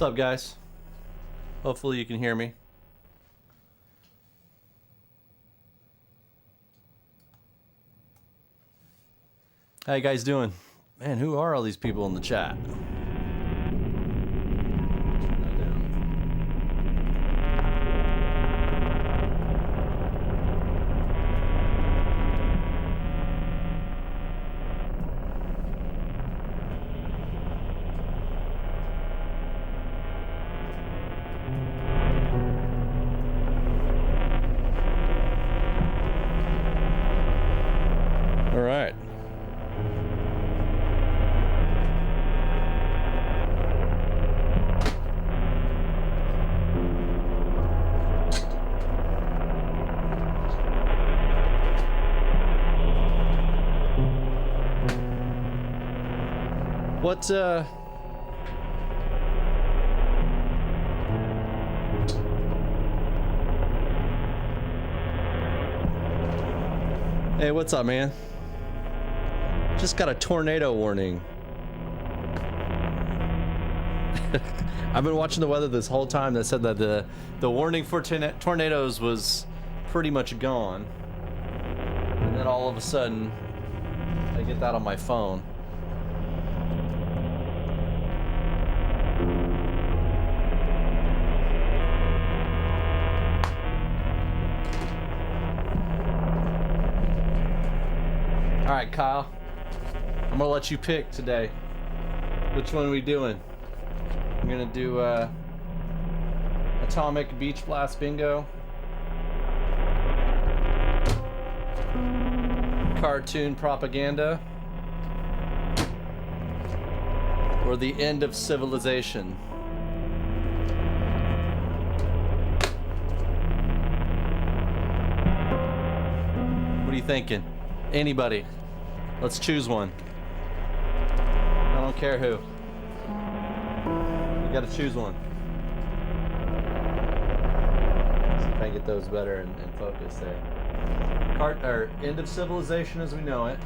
up, guys? Hopefully you can hear me. How you guys doing? Man, who are all these people in the chat? All right. What, Hey, what's up, man? Just got a tornado warning. I've been watching the weather this whole time that said that the warning for tornadoes was pretty much gone. And then all of a sudden, I get that on my phone. All right, Kyle. I'm gonna let you pick today. Which one are we doing? I'm gonna do Atomic Beach Blast Bingo, Cartoon Propaganda, or The End of Civilization. What are you thinking? Anybody? Let's choose one. I don't care who. You gotta choose one. See if I can get those better in focus there. End of Civilization as we know it.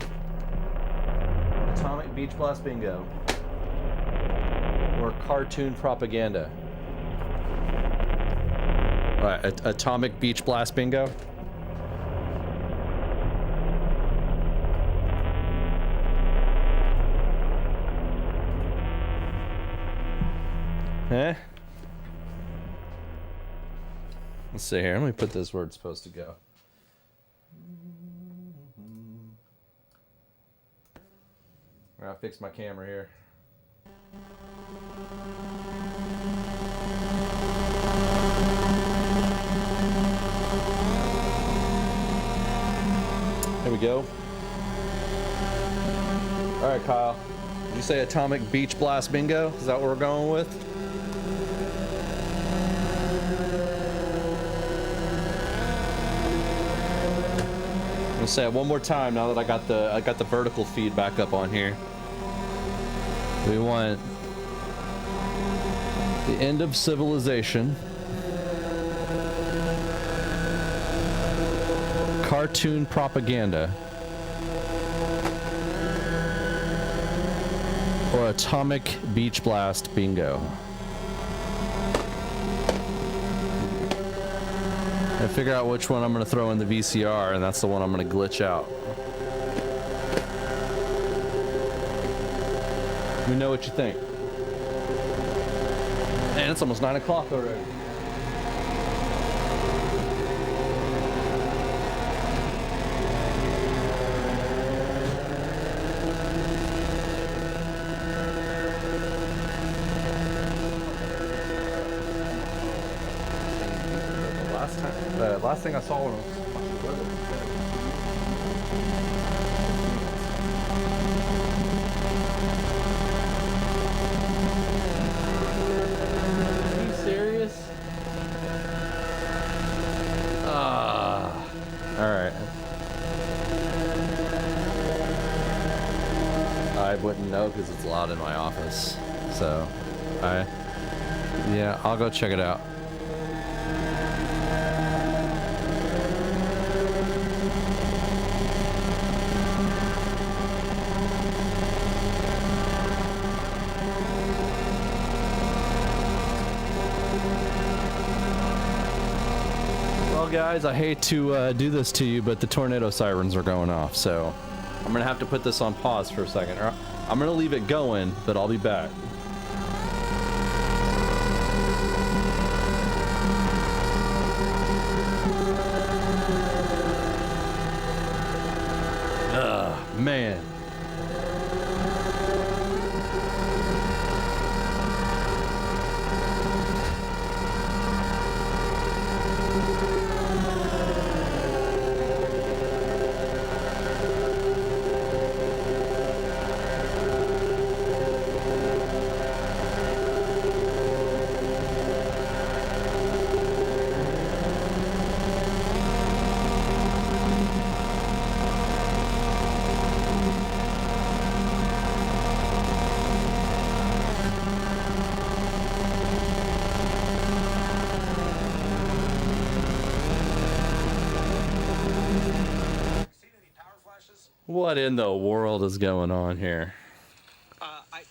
Atomic Beach Blast Bingo. Or Cartoon Propaganda. Alright, Atomic Beach Blast Bingo. Eh? Let's see here. Let me put this where it's supposed to go. I'll fix my camera here. There we go. All right, Kyle. Did you say Atomic Beach Blast Bingo? Is that what we're going with? I'm gonna say it one more time now that I got the vertical feed back up on here. We want The End of Civilization, Cartoon Propaganda, or Atomic Beach Blast Bingo. And figure out which one I'm going to throw in the VCR, and that's the one I'm going to glitch out. Let me know what you think. Man, it's almost 9 o'clock already. Last thing I saw when I was fucking weather. Are you serious? Alright. I wouldn't know because it's loud in my office. So, yeah, I'll go check it out. Well, guys, I hate to do this to you, but the tornado sirens are going off, so I'm gonna have to put this on pause for a second. I'm gonna leave it going, but I'll be back. Ugh, man. What in the world is going on here? I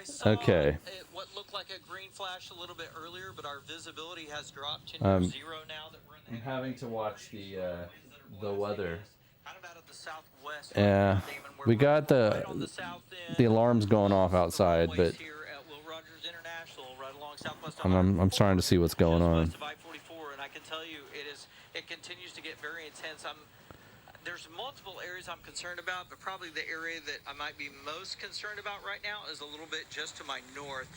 saw Okay. what looked like a green flash a little bit earlier, but our visibility has dropped to near zero now that we're in the I'm having to watch the weather. kind of out of the southwest. Yeah, we got the alarms going off outside, but Here at Will Rogers International, right along Southwest I'm starting to see what's going on. west of I-44, and I can tell you it continues to get very intense. There's multiple areas I'm concerned about, but probably the area that I might be most concerned about right now is a little bit just to my north,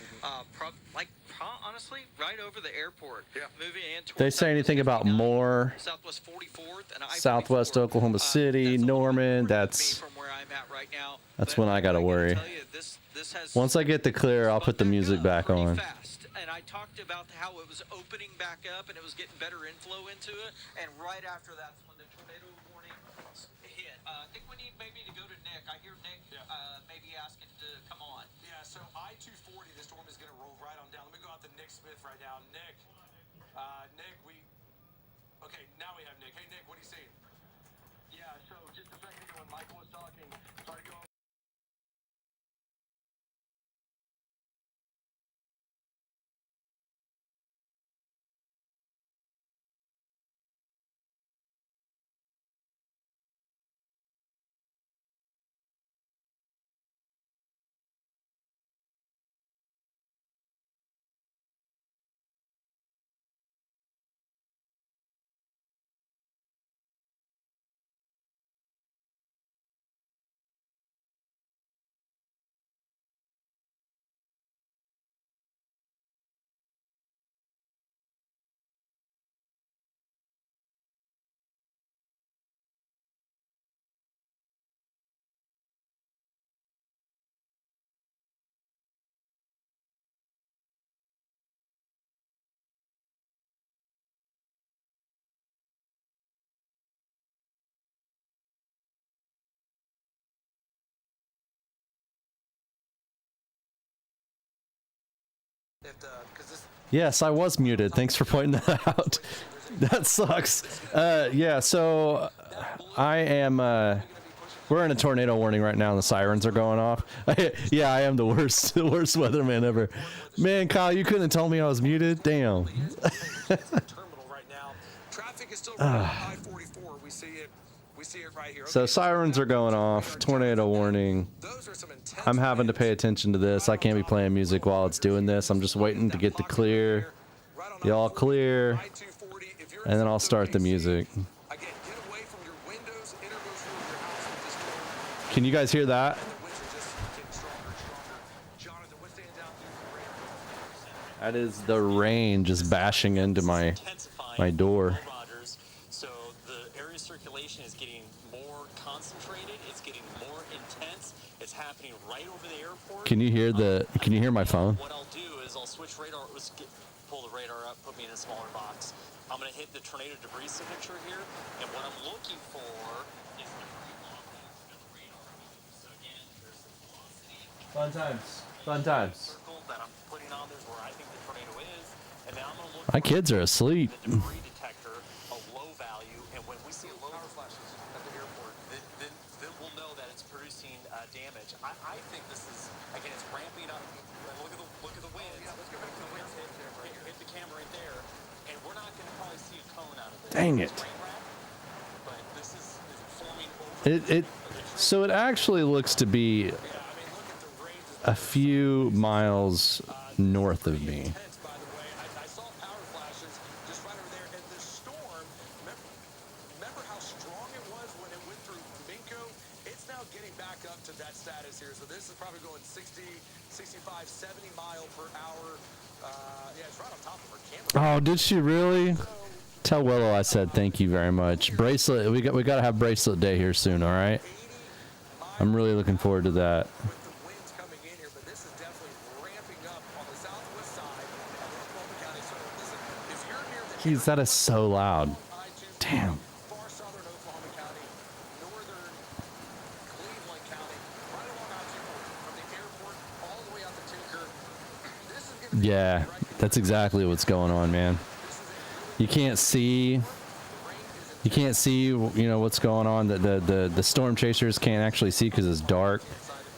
honestly, right over the airport. Yeah. Moving in towards They say anything about more Southwest 44th and Southwest Oklahoma City, Norman? That's from where I'm at right now. that's when I gotta worry. This has Once I get the clear, I'll put the music back on. fast. And I talked about how it was opening back up and it was getting better inflow into it, and right after that's when the tornado warning hit. I think we need maybe to go to Nick. I hear Nick maybe asking to come on. Yeah, so I-240, the storm is going to roll right on down. Let me go out to Nick Smith right now. Nick, okay, now we have Nick. Hey, Nick, what are you seeing? Yeah, so just a second ago when Michael was talking, started going. Yes, I was muted. Thanks for pointing that out. That sucks. Yeah, so I am, we're in a tornado warning right now and the sirens are going off. Yeah, I am the worst weatherman ever. Man, Kyle, you couldn't have told me I was muted? Damn. Traffic is still running on I-44. We see it right here. So sirens are going off, tornado warning. I'm having to pay attention to this. I can't be playing music while it's doing this. I'm just waiting to get the clear, the all clear, and then I'll start the music. Can you guys hear that? That is the rain just bashing into my door. So the area circulation is getting more concentrated. It's getting more intense. It's happening right over the airport. Can you hear my phone? What I'll do is I'll switch radar. Pull the radar up, put me in a smaller box. I'm going to hit the tornado debris signature here, and what I'm looking for is the radar. So again, there's the velocity. Fun times. Fun times. Circle that I'm putting on there's where I think the tornado is, and now I'm going to look. My kids are asleep. The debris detector, a low value, and when we see low power flashes at the airport, then we'll know that it's producing damage. I think this is, again, it's ramping up. Look at the winds. Yeah, let's go back to the winds. Hit the camera right there. and we're not going to probably see a cone out of this. Dang it. It's rain wrap, but this is forming over It so it actually looks to be yeah, I mean, look at the range. a few miles north of me. Intense, by the way. I saw power flashes just right over there. And the storm, remember how strong it was when it went through Minko? It's now getting back up to that status here. So this is probably going 60, 65, 70 mile per hour. Yeah, it's right on top of her camera. Oh, did she really? Tell Willow I said thank you very much. Bracelet, we got to have bracelet day here soon, all right? I'm really looking forward to that. With the winds coming in here, but this is definitely ramping up on the southwest side of Oklahoma County. So listen, if you're near the Jeez, that is so loud. I-240, Damn. far southern Oklahoma County, northern Cleveland County, right along I-240, from the airport all the way out to Tinker, this is going to be Yeah, that's exactly what's going on, man. You can't see. You can't see, you know, what's going on. The storm chasers can't actually see because it's dark.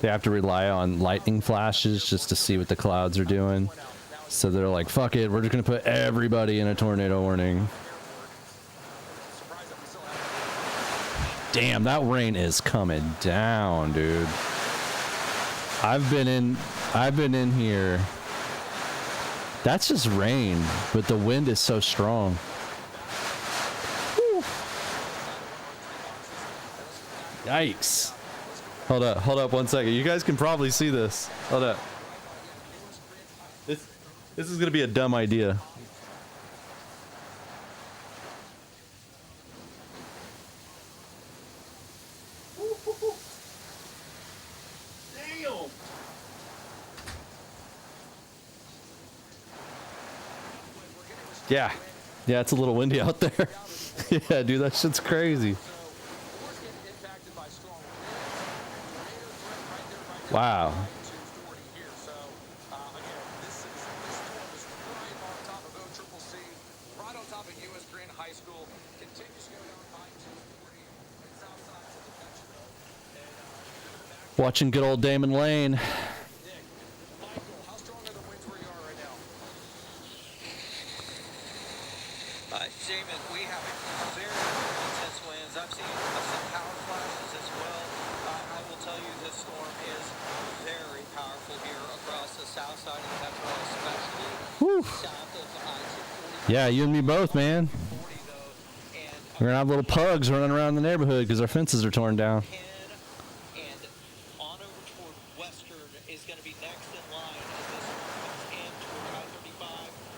They have to rely on lightning flashes just to see what the clouds are doing. So they're like, fuck it, we're just going to put everybody in a tornado warning. Damn, that rain is coming down, dude. I've been in here. That's just rain, but the wind is so strong. Yikes. Hold up 1 second. You guys can probably see this. Hold up. This is gonna be a dumb idea. Damn. Yeah, it's a little windy out there. Yeah, dude, that shit's crazy. Wow. Watching good old Damon Lane. Shaman, we have very, very intense winds. I've seen power flashes as well. I will tell you this storm is very powerful here across the south side of the metro, especially south of I-240. Yeah, you and me both, man. We're gonna have little pugs running around the neighborhood because our fences are torn down. And on over toward Western is going to be next in line as this comes in toward I-35,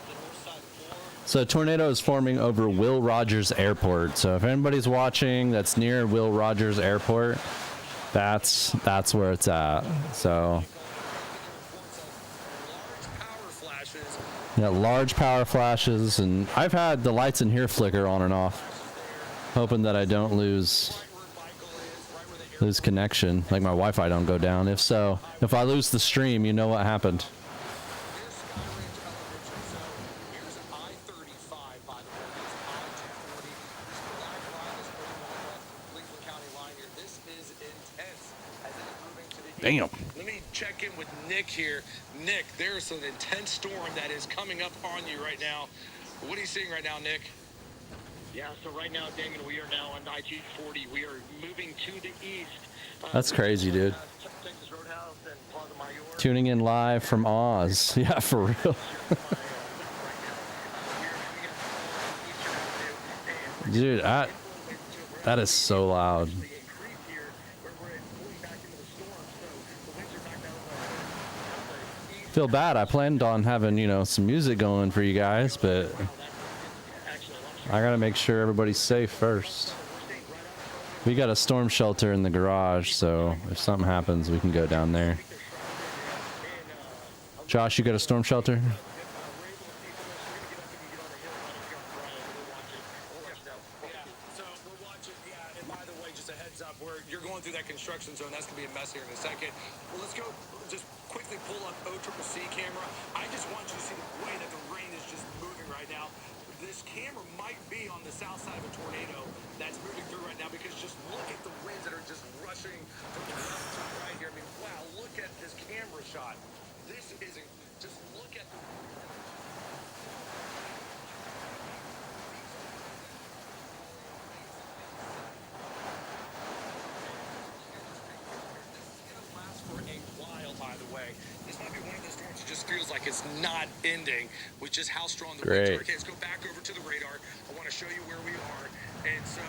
the north side of Moore. So a tornado is forming over Will Rogers Airport. So if anybody's watching that's near Will Rogers Airport, that's where it's at. So yeah, large power flashes, and I've had the lights in here flicker on and off, hoping that I don't lose connection, like my Wi-Fi don't go down. If so, if I lose the stream, you know what happened. Damn. Let me check in with Nick here. Nick, there's an intense storm that is coming up on you right now. What are you seeing right now, Nick? Yeah, so right now, Damon, we are now on I-240. We are moving to the east. That's crazy, dude. Texas Roadhouse and Plaza Mayor. Tuning in live from Oz. Yeah, for real. Dude, that is so loud. Feel bad. I planned on having, you know, some music going for you guys, but I gotta make sure everybody's safe first. We got a storm shelter in the garage, so if something happens, we can go down there. Josh, you got a storm shelter? You're going through that construction zone. That's going to be a mess here in a second. Well, let's go just quickly pull up OCCC camera. I just want you to see the way that the rain is just moving right now. This camera might be on the south side of a tornado that's moving through right now, because just look at the winds that are just rushing from the left to the right here. I mean, wow, look at this camera shot. This isn't, just look at the... way. This might be one of those storms that just feels like it's not ending with just how strong the Great. winds are. Okay, let's go back over to the radar. I want to show you where we are. And so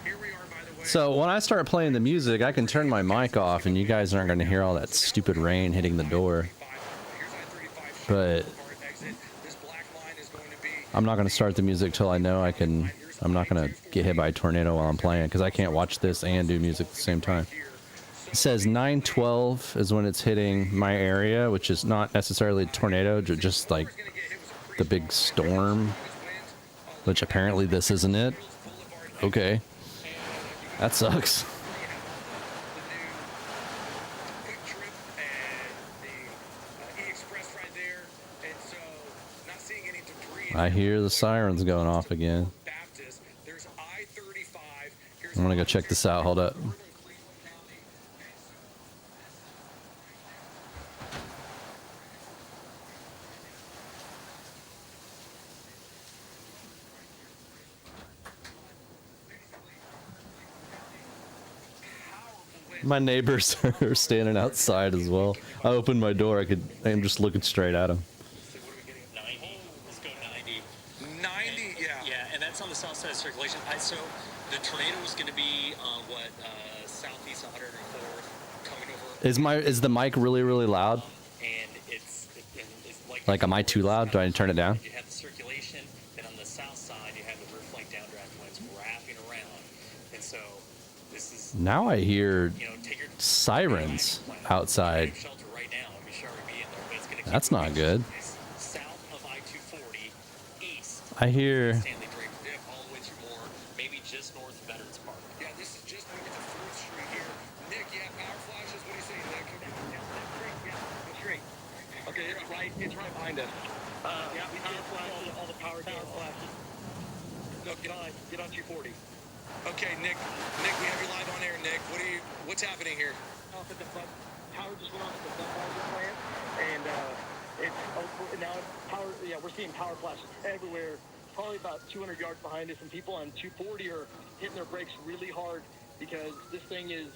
here we are, by the way. So when I start playing the music, I can turn my mic off and you guys aren't going to hear all that stupid rain hitting the door. But I'm not going to start the music till I know I'm not going to get hit by a tornado while I'm playing, because I can't watch this and do music at the same time. It says 9:12 is when it's hitting my area, which is not necessarily a tornado, just like the big storm, which apparently this isn't it. Okay. That sucks. I hear the sirens going off again. I'm gonna go check this out. Hold up. My neighbors are standing outside as well. I opened my door. I'm just looking straight at them. 90. Let's go 90. 90, yeah. Yeah, and that's on the south side of circulation. So the tornado was going to be on southeast 104th, coming over. Is the mic really loud? And it's Like, am I too loud? Do I turn it down? You have the circulation, then on the south side you have the roof like downdraft winds wrapping around, and so this is. Now I hear Take your sirens outside. shelter right now and be sure to be in there, but it's going to That's not good. south of I-240, east. I hear. Stanley Drake dip all the way through Moore, maybe just north of Veterans Park. Yeah, this is just north of 4th Street here. Nick, you have power flashes? What do you say, Nick? Okay, it's right behind us. Yeah, we power flashes, all the power flashes. No, get on 240. Okay, Nick, we have you live on air, Nick. What's happening here? Off at the front, power just went off at the front part of the plant, and now power. Yeah, we're seeing power flashes everywhere. Probably about 200 yards behind us, and people on 240 are hitting their brakes really hard because this thing is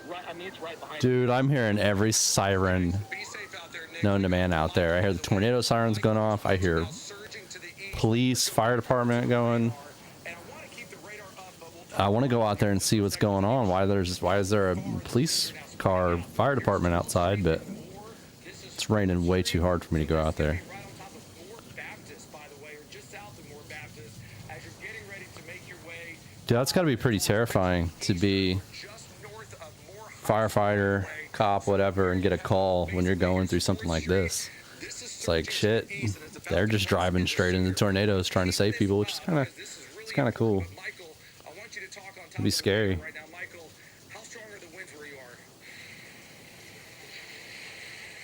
right. I mean, it's right behind. Dude, I'm hearing every siren Be safe out there, Nick. known to man out there. I hear the tornado sirens going off. I hear Surging to the east. police, fire department going. And I want to keep the radar up, but we'll I want to go out there and see what's going on. Why is there a police car, fire department outside? But it's raining way too hard for me to go out there. right on top of Moore Baptist, by the way, or just south of Moore Baptist, as you're getting ready to make your way Dude, that's got to be pretty terrifying to be just north of Moore firefighter, cop, whatever, and get a call when you're going through something like this. It's like shit. They're just driving straight into tornadoes trying to save people, which is kind of cool. Michael, I want you to talk on top It'd be scary. right now. Michael, how strong are the winds where you are?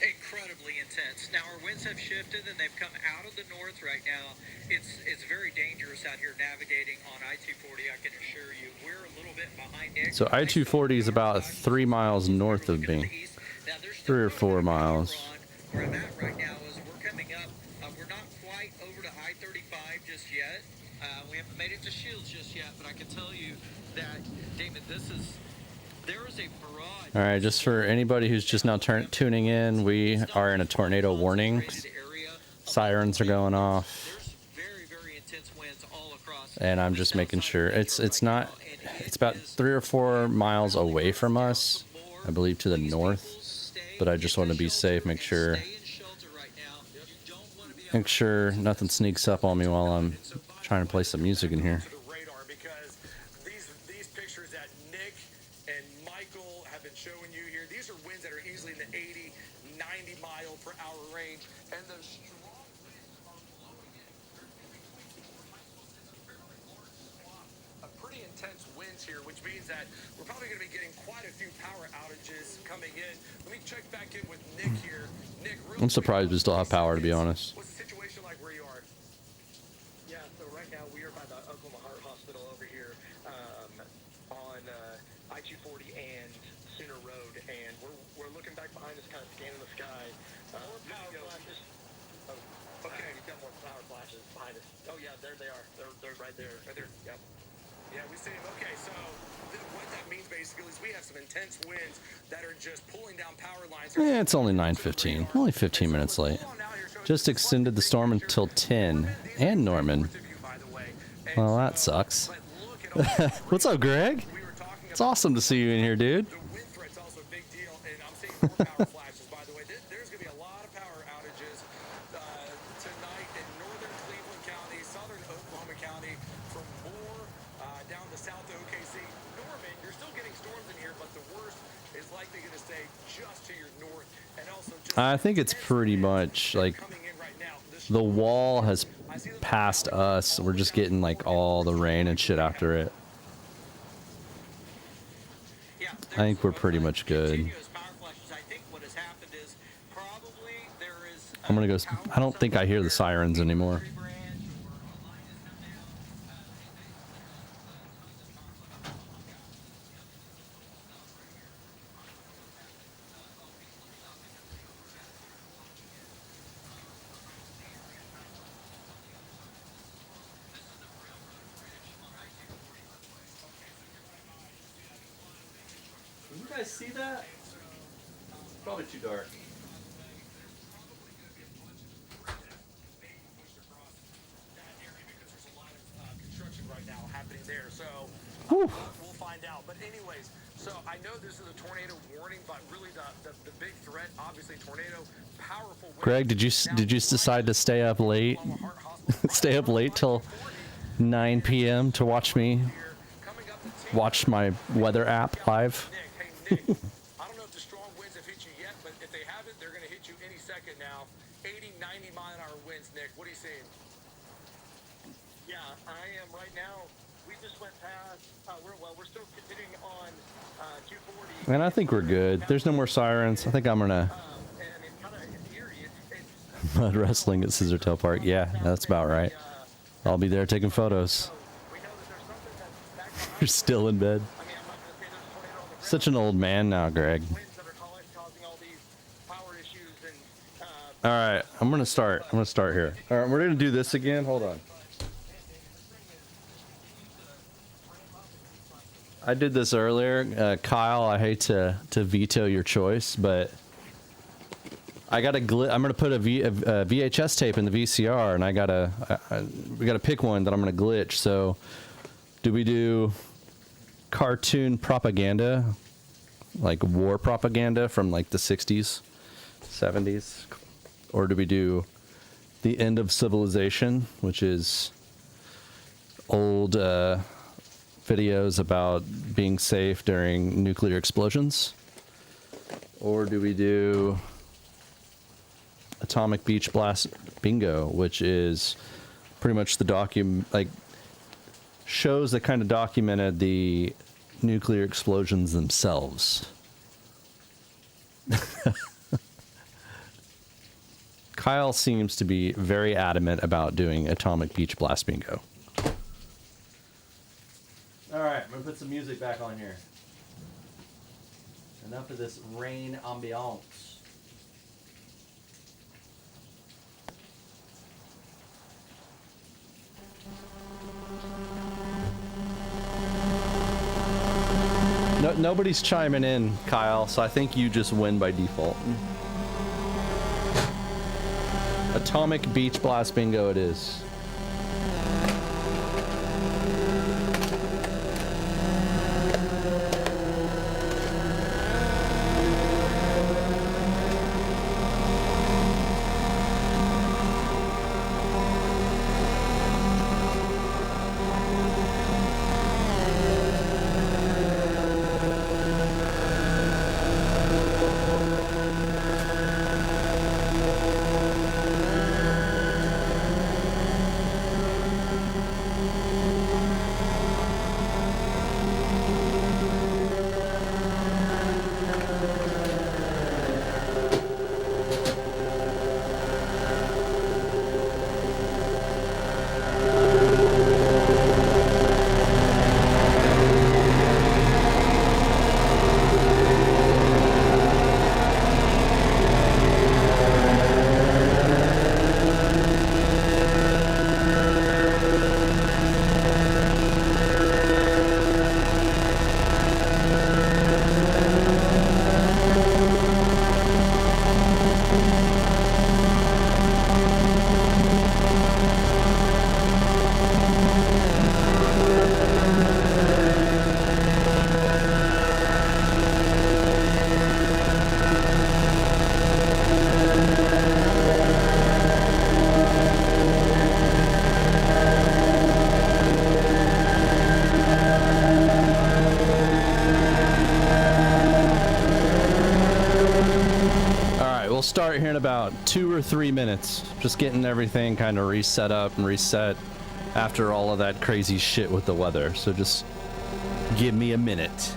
Incredibly intense. Now our winds have shifted and they've come out of the north right now. It's very dangerous out here navigating on I-240. I can assure you, we're a little bit behind Nick. So I-240 is about 3 miles north of me. Now, there's 3 or 4 miles. Where I'm at right now is we're coming up. We're not quite over to I-35 just yet. We haven't made it to Shields just yet, but I can tell you that, David, there is a broad. All right, just for anybody who's just now tuning in, we are in a tornado warning. area. Sirens are going off, There's very, very intense winds all across. and I'm just making sure it's about 3 or 4 miles away from us, I believe, to the north. But I just want to be safe, make sure nothing sneaks up on me while I'm trying to play some music in here. To the radar, because these pictures that Nick and Michael have been showing you here, these are winds that are easily in the 80, 90 mile per hour range, and those strong winds are blowing in. Pretty intense winds here, which means that we're probably going to be getting quite a few power outages coming in. Let me check back in with Nick here. Nick, I'm surprised we still have power, to be honest. What's the situation like where you are? Yeah, so right now we are by the Oklahoma Heart Hospital over here on I-240 and Sooner Road, and we're looking back behind us, kind of scanning the sky. More power flashes. Oh, okay, we've got more power flashes behind us. Oh yeah, there they are. They're right there. Right there. Yep. Yeah, we see him. Okay, so what that means basically is we have some intense winds that are just pulling down power lines. It's only 9:15. Only 15 minutes late. Just extended the storm until 10. And Norman. Well, that sucks. What's up, Greg? It's awesome to see you in here, dude. The wind threat's also a big deal, and I'm seeing more power flashes, by the way. There's going to be a lot of power outages tonight in northern Cleveland County, southern Oklahoma County, from Moore down to south of OKC. Norman, you're still getting storms in here, but the worst is likely going to stay just to your north. And also just I think it's pretty much like coming in right now. the wall has passed us. We're just getting like all the rain and shit after it. Yeah, I think we're pretty much good. continuous power flashes. I think what has happened is probably there is I'm gonna go. I don't think I hear the sirens anymore. Did you guys see that? Probably too dark. Construction right now happening there, so Whew. we'll find out. But anyways, so I know this is a tornado warning, but really the big threat, obviously tornado, powerful winds. Greg, did you decide to stay up late? Stay up late till 9 p.m. to watch me watch my weather app live? Nick, hey Nick, I don't know if the strong winds have hit you yet, but if they haven't, they're going to hit you any second now. 80, 90 mile-an-hour winds, Nick. What are you seeing? Yeah, I am right now. We just went past. We're still continuing on 240. Man, I think we're good. There's no more sirens. I think I'm gonna And it's kind of eerie. It's mud wrestling at Scissortail Park. Yeah, that's about right. I'll be there taking photos. we know that there's something that's back behind. You're still in bed. I mean, I'm not going to say there's a tornado on the Such an old man now, Greg. winds that are causing all these power issues and All right, I'm gonna start. I'm gonna start here. All right, we're gonna do this again. Hold on. I did this earlier, Kyle. I hate to veto your choice, but I got to. I'm gonna put a VHS tape in the VCR, and we gotta pick one that I'm gonna glitch. So, do we do cartoon propaganda, like war propaganda from like the 60s, 70s, or do we do the end of civilization, which is old videos about being safe during nuclear explosions? Or do we do Atomic Beach Blast Bingo, which is pretty much the shows that kind of documented the nuclear explosions themselves? Kyle seems to be very adamant about doing Atomic Beach Blast Bingo. All right, I'm gonna put some music back on here. Enough of this rain ambiance. No, nobody's chiming in, Kyle, so I think you just win by default. Atomic Beach Blast Bingo it is. It'll start here in about 2 or 3 minutes. Just getting everything kind of reset up and reset after all of that crazy shit with the weather. So just give me a minute.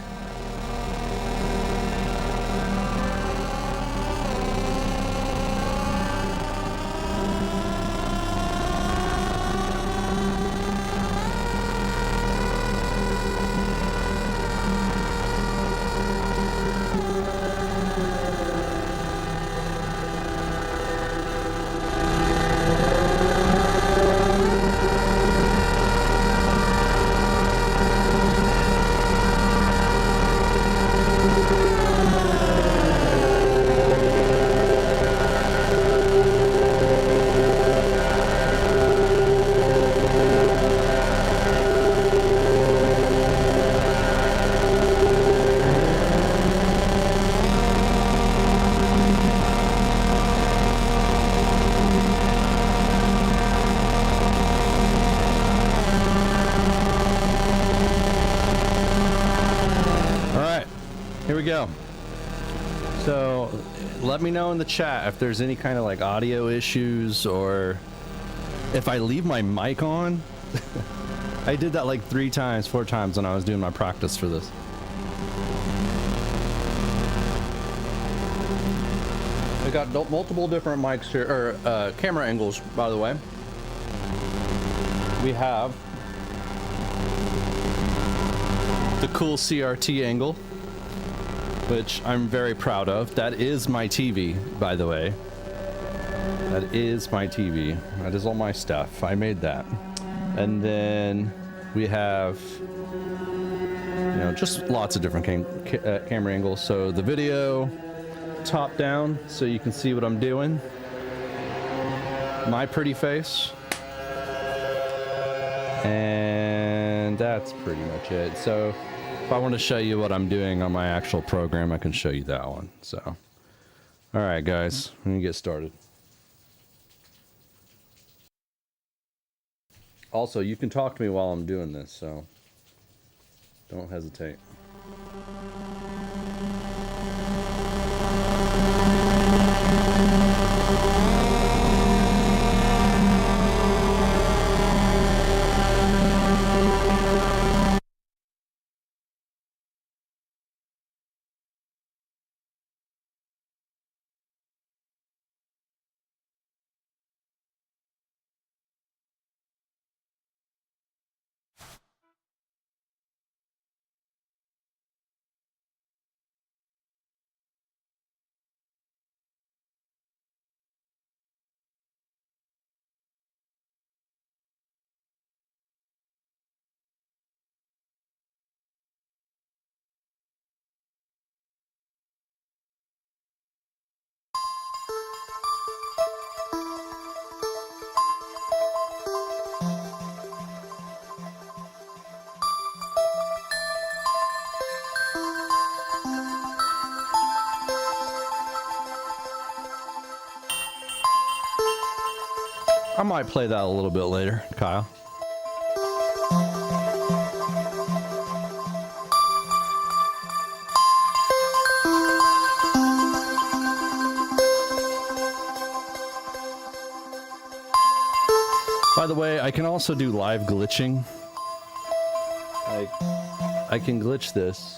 Here we go. So let me know in the chat if there's any kind of like audio issues or if I leave my mic on. I did that like 3 times, 4 times when I was doing my practice for this. We got multiple different mics here, or camera angles, by the way. We have the cool CRT angle, which I'm very proud of. That is my TV, by the way. That is my TV. That is all my stuff. I made that. And then we have, you know, just lots of different camera angles. So the video, top down, so you can see what I'm doing. My pretty face. And that's pretty much it. So if I want to show you what I'm doing on my actual program, I can show you that one. So, all right, guys, let me get started. Also, you can talk to me while I'm doing this, so don't hesitate. I might play that a little bit later, Kyle. By the way, I can also do live glitching. I can glitch this.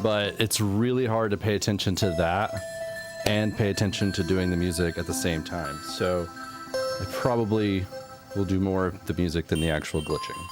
But it's really hard to pay attention to that and pay attention to doing the music at the same time. So I probably will do more of the music than the actual glitching.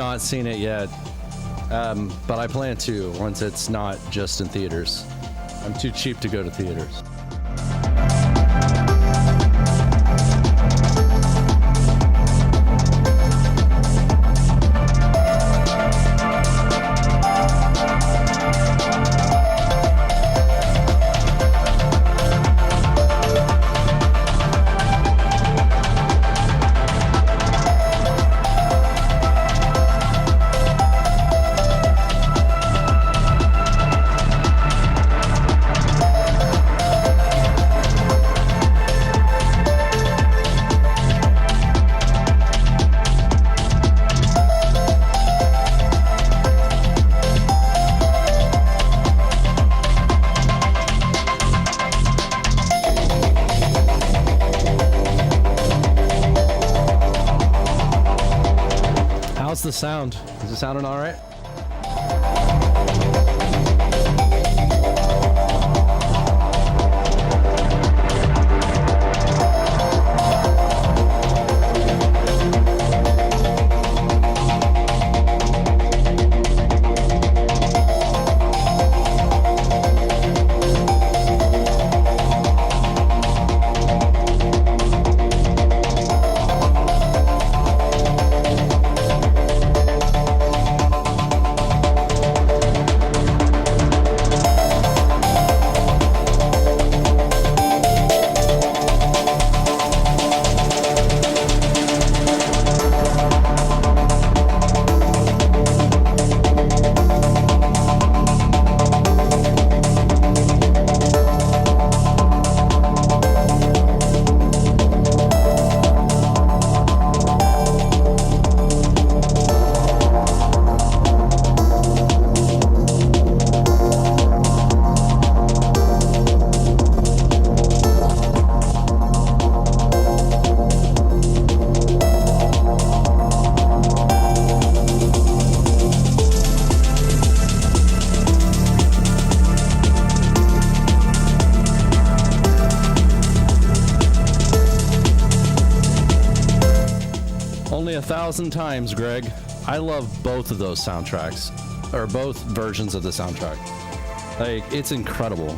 not seen it yet, but I plan to once it's not just in theaters. I'm too cheap to go to theaters. How's the sound? Is it sounding all right? Only 1,000 times, Greg. I love both of those soundtracks, or both versions of the soundtrack. Like, it's incredible.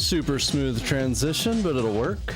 super smooth transition, but it'll work.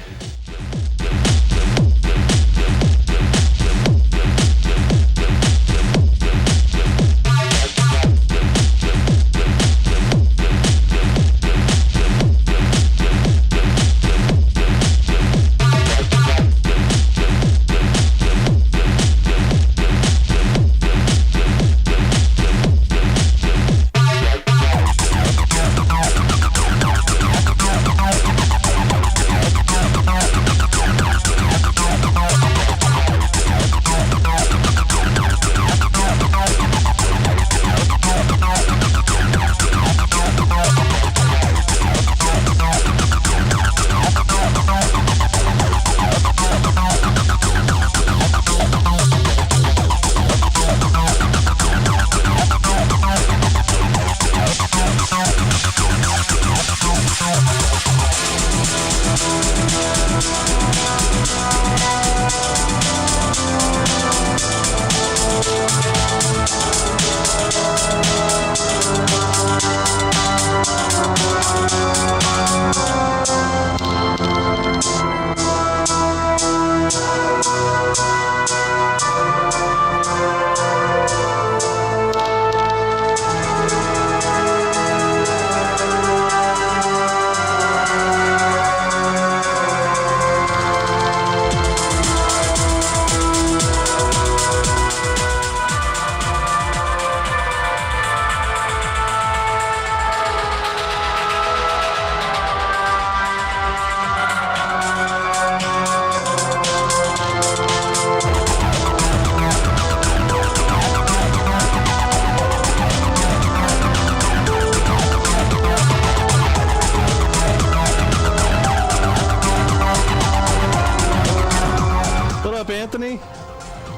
Anthony?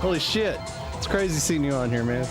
Holy shit. It's crazy seeing you on here, man.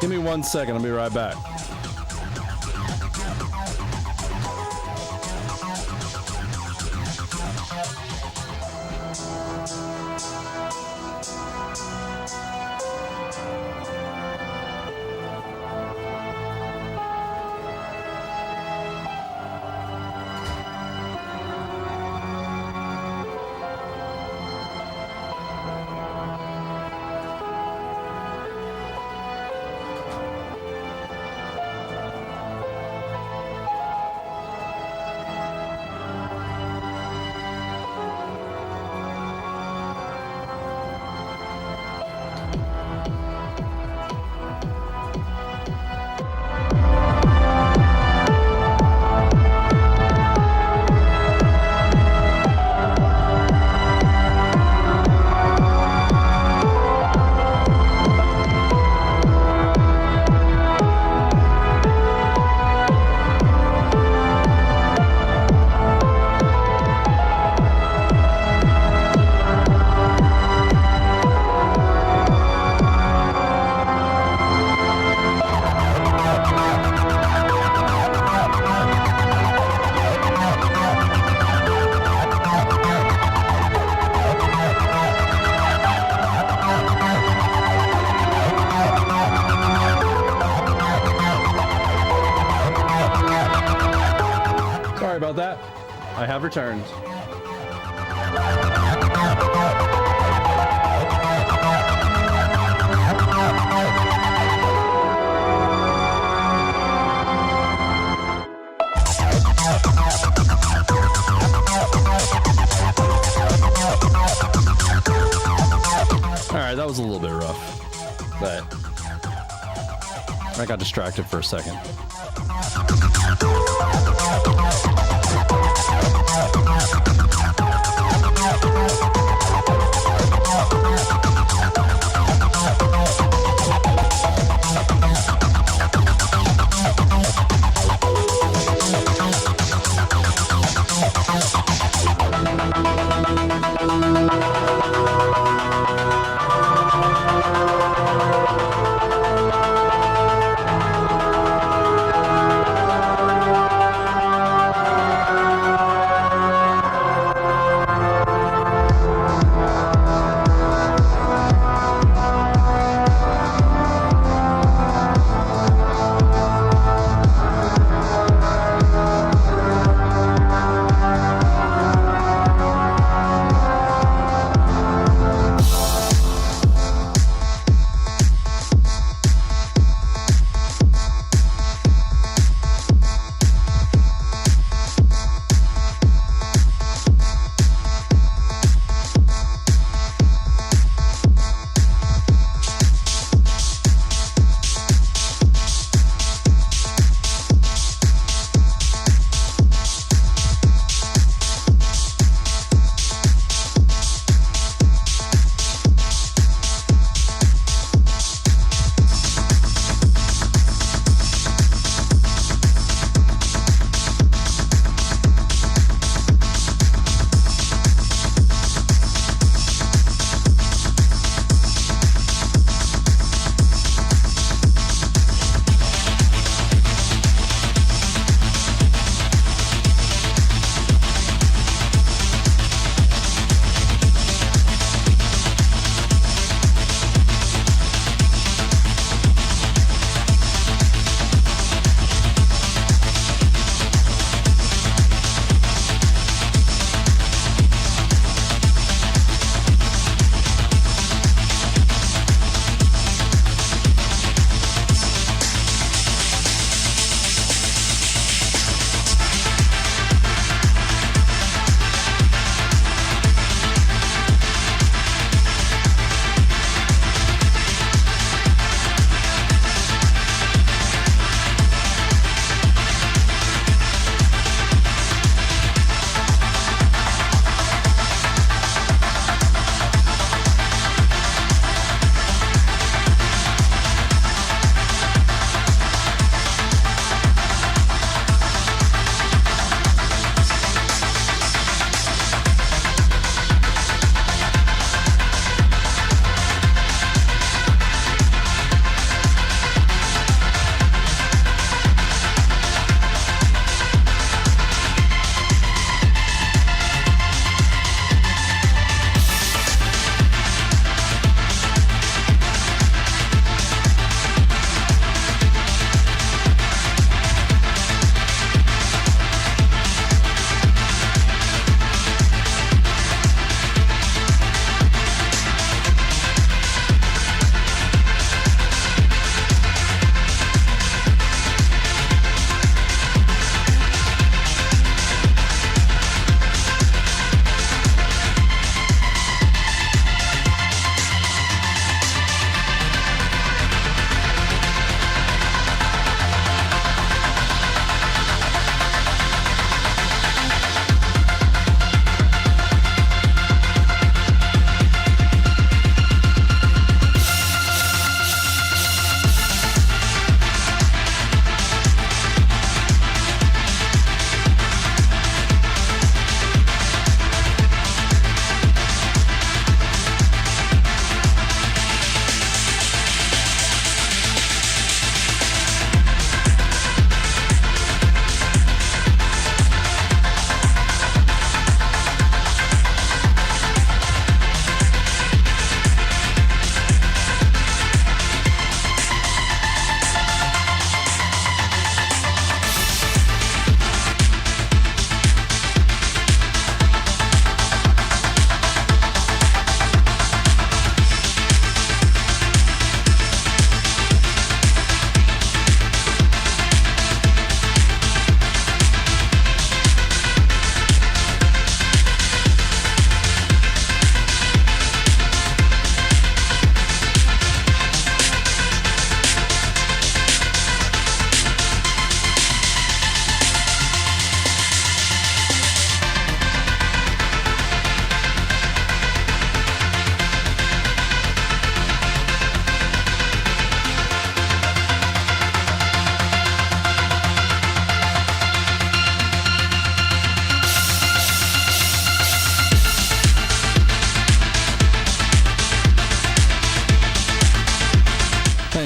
Give me 1 second, I'll be right back. Sorry about that. I have returned. Alright, that was a little bit rough, but I got distracted for a second.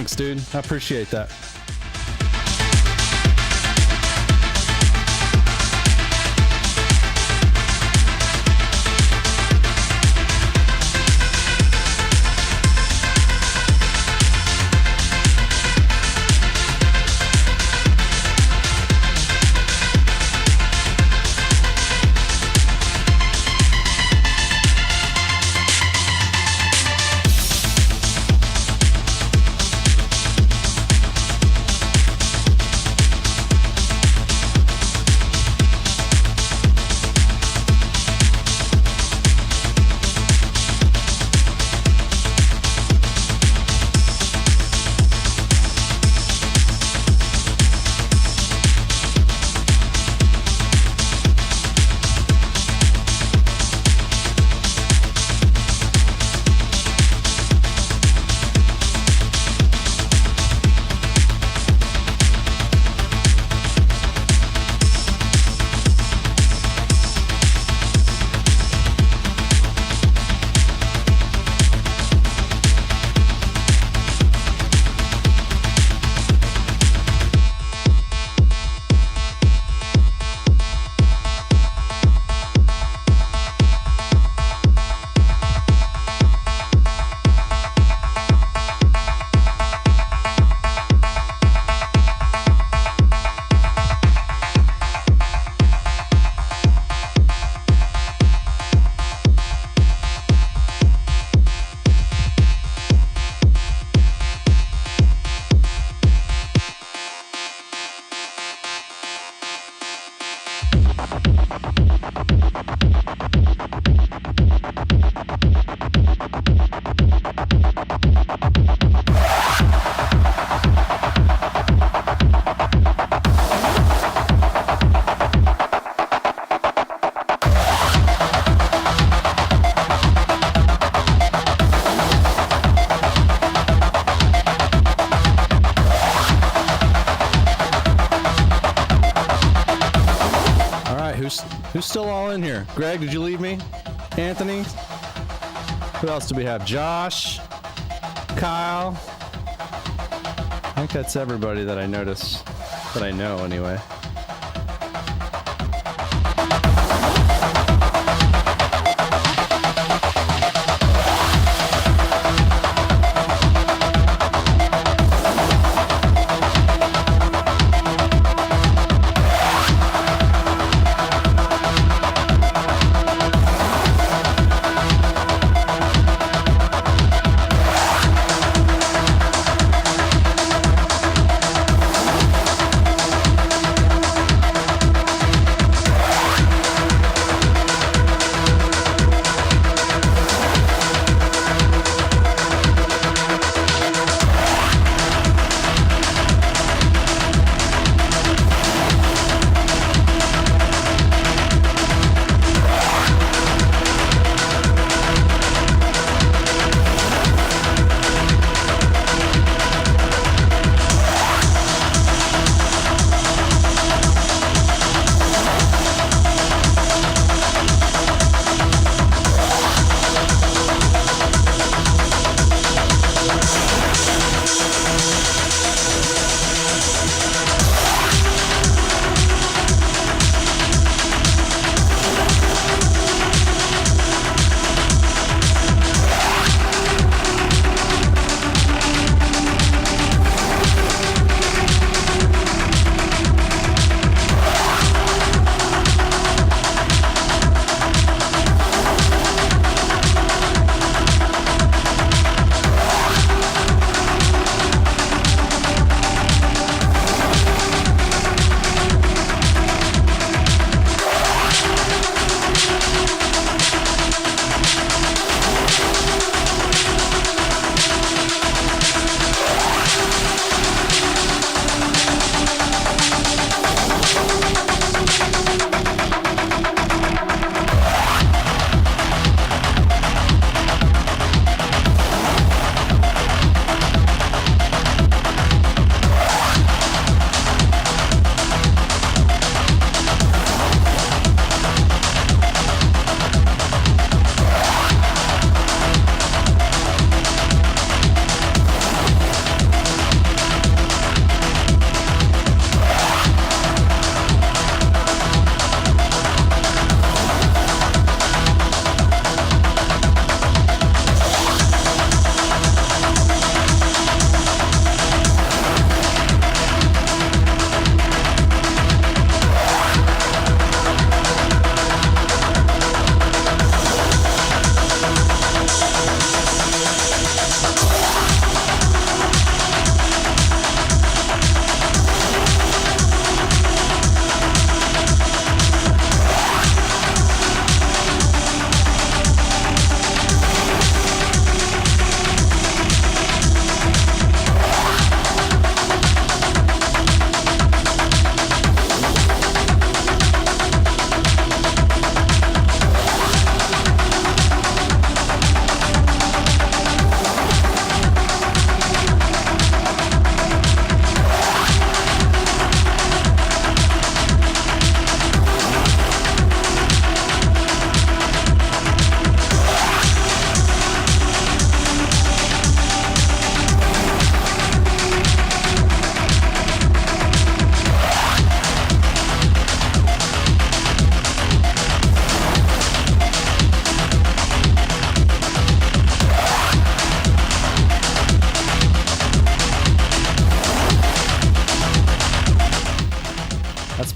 Thanks, dude. I appreciate that. Who's still all in here? Greg, did you leave me? Anthony? Who else do we have? Josh? Kyle? I think that's everybody that I notice, that I know anyway.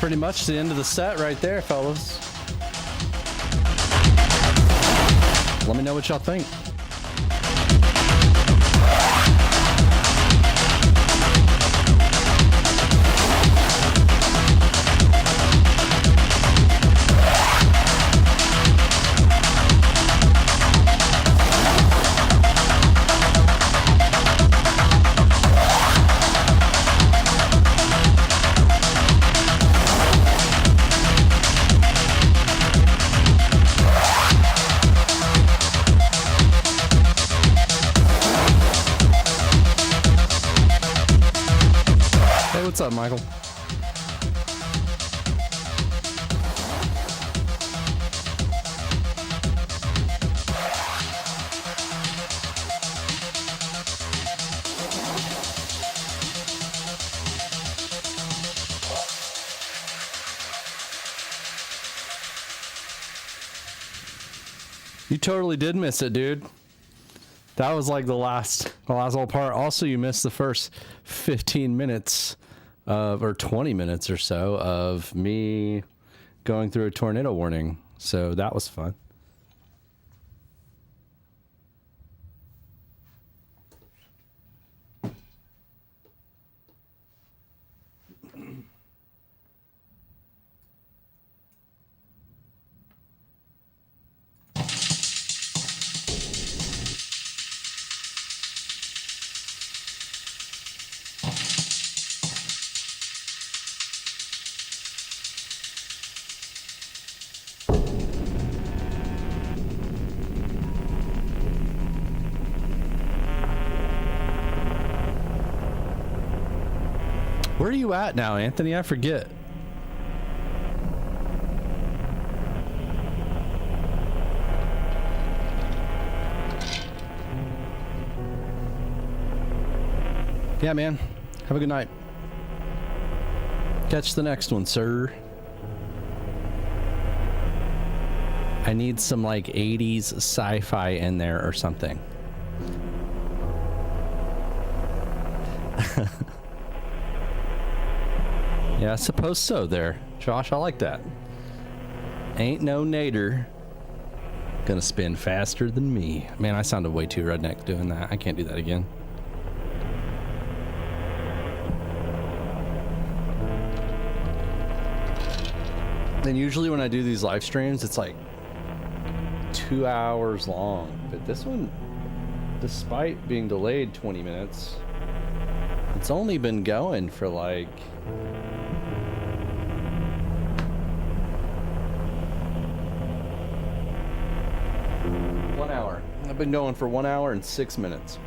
pretty much the end of the set right there, fellas. Let me know what y'all think. What's up, Michael? You totally did miss it, dude. That was like the last whole part. Also, you missed the first 15 minutes or 20 minutes or so of me going through a tornado warning. So that was fun. Where are you at now, Anthony? I forget. Yeah, man. Have a good night. Catch the next one, sir. I need some like 80s sci-fi in there or something. Yeah, I suppose so there. Josh, I like that. Ain't no nader gonna spin faster than me. Man, I sounded way too redneck doing that. I can't do that again. And usually when I do these live streams, it's like 2 hours long. But this one, despite being delayed 20 minutes, it's only been going for like... I've been going for 1 hour and 6 minutes.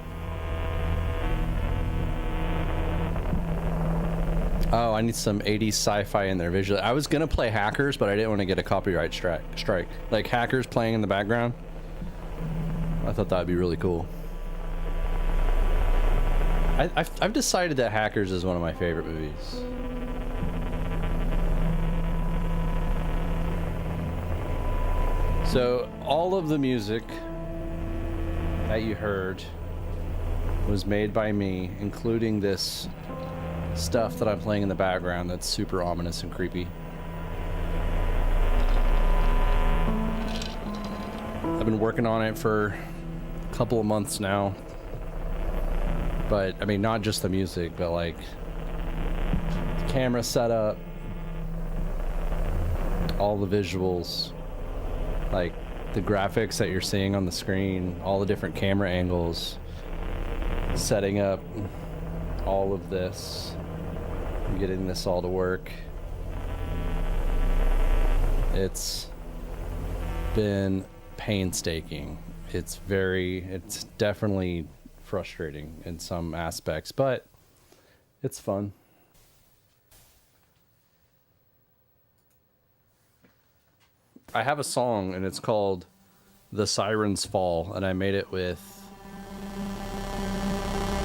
Oh, I need some 80s sci-fi in there visually. I was gonna play Hackers, but I didn't want to get a copyright strike. Like Hackers playing in the background. I thought that'd be really cool. I've decided that Hackers is one of my favorite movies. So all of the music that you heard was made by me, including this stuff that I'm playing in the background that's super ominous and creepy. I've been working on it for a couple of months now. But, I mean, not just the music, but like the camera setup, all the visuals, like the graphics that you're seeing on the screen, all the different camera angles, setting up all of this, getting this all to work. It's been painstaking. It's definitely frustrating in some aspects, but it's fun. I have a song and it's called The Sirens Fall, and I made it with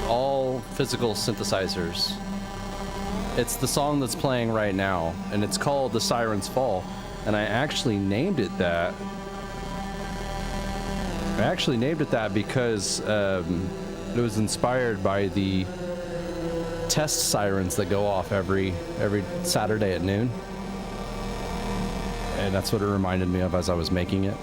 all physical synthesizers. It's the song that's playing right now, and it's called The Sirens Fall, and I actually named it that. Because it was inspired by the test sirens that go off every Saturday at noon. and that's what it reminded me of as I was making it.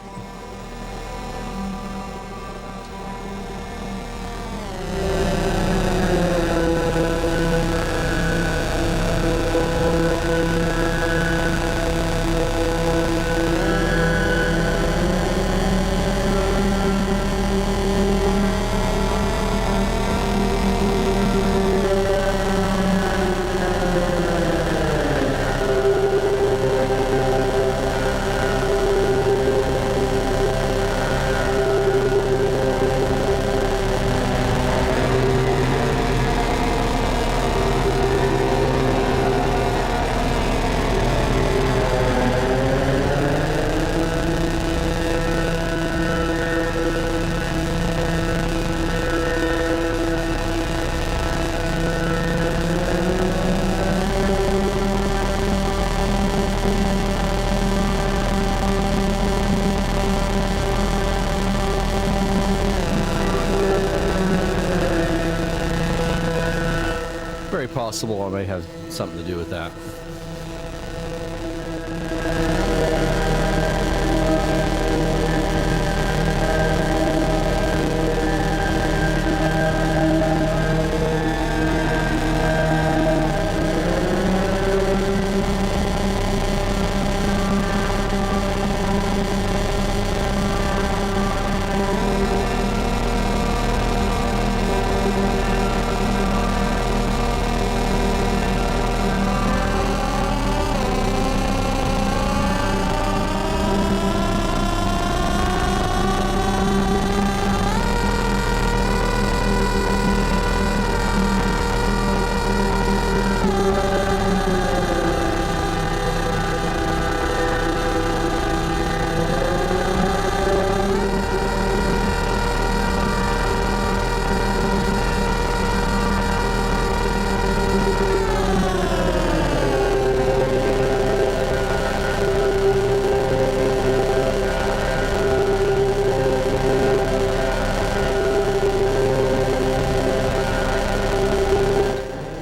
Very possible I may have something to do with that.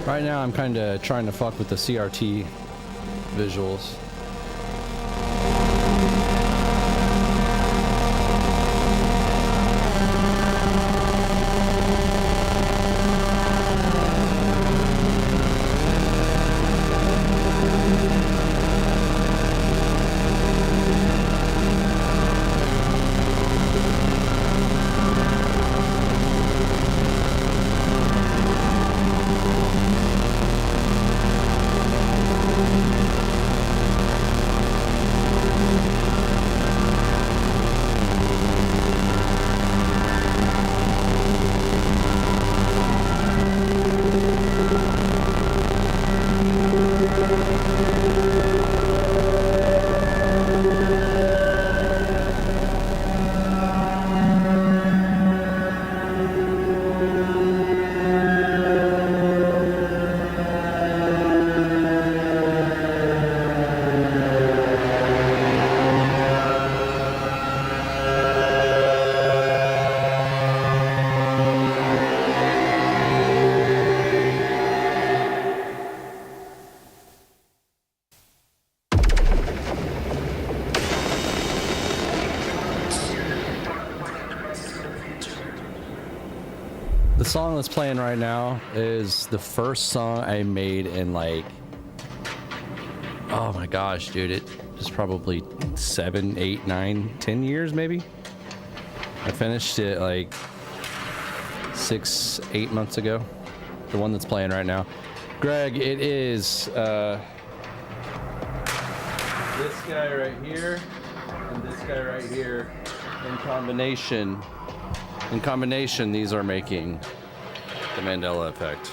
Right now I'm kind of trying to fuck with the CRT visuals. The song that's playing right now is the first song I made in like, oh my gosh, dude, it was probably 7, 8, 9, 10 years maybe. I finished it like 6, 8 months ago. The one that's playing right now. Greg, it is this guy right here and this guy right here in combination. In combination, these are making the Mandela effect.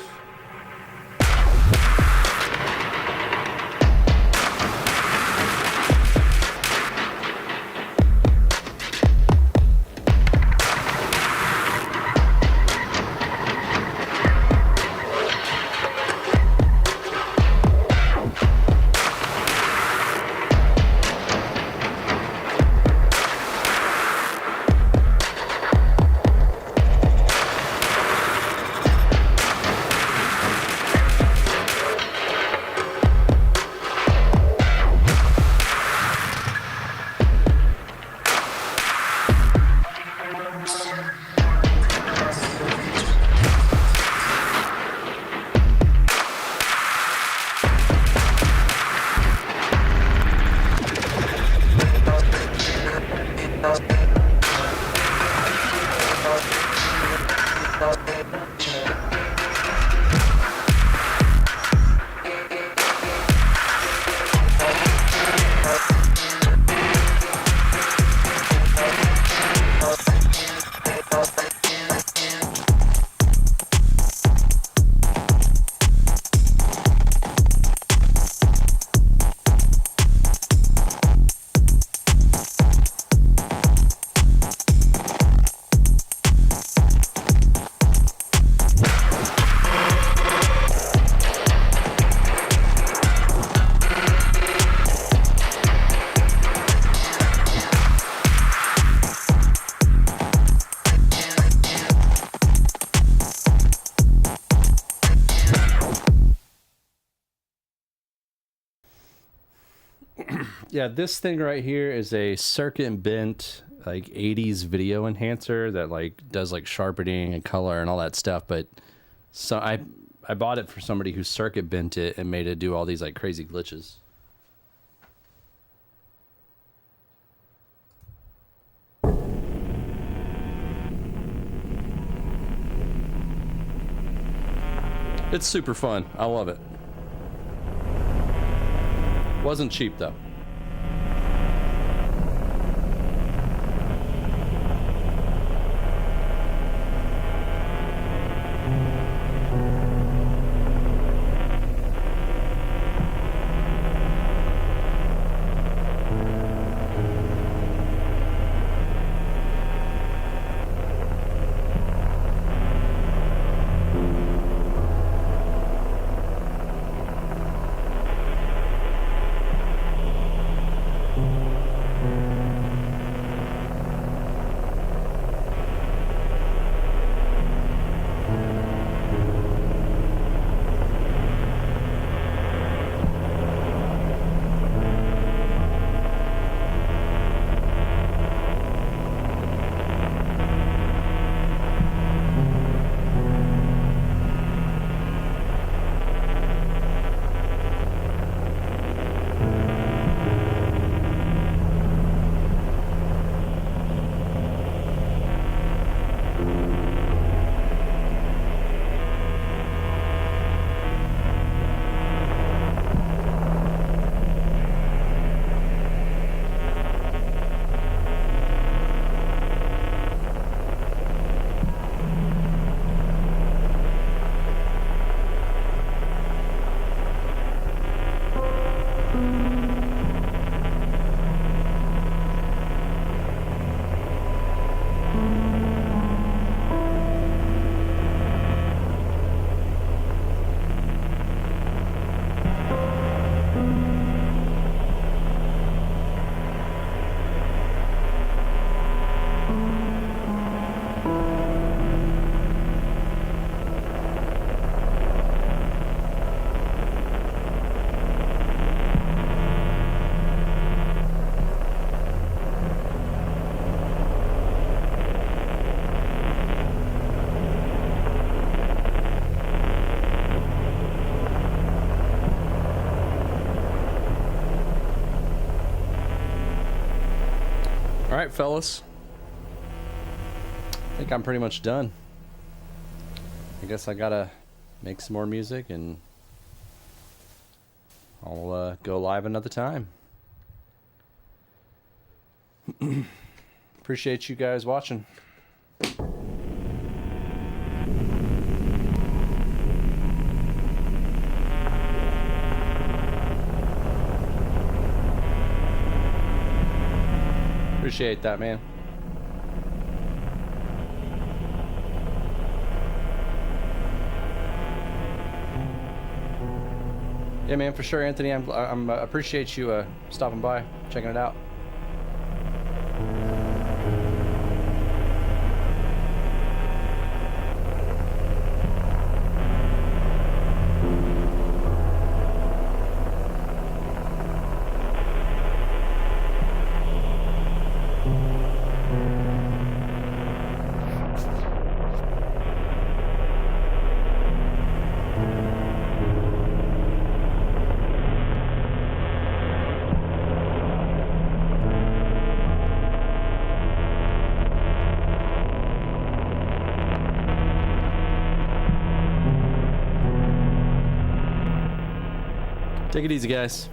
Yeah, this thing right here is a circuit bent like 80s video enhancer that like does like sharpening and color and all that stuff, but so I bought it for somebody who circuit bent it and made it do all these like crazy glitches. It's super fun. I love it. Wasn't cheap though. All right, fellas. I think I'm pretty much done. I guess I gotta make some more music and I'll go live another time. Appreciate you guys watching. Appreciate that, man. Yeah, man, for sure, Anthony. I'm appreciate you stopping by, checking it out. Take it easy, guys.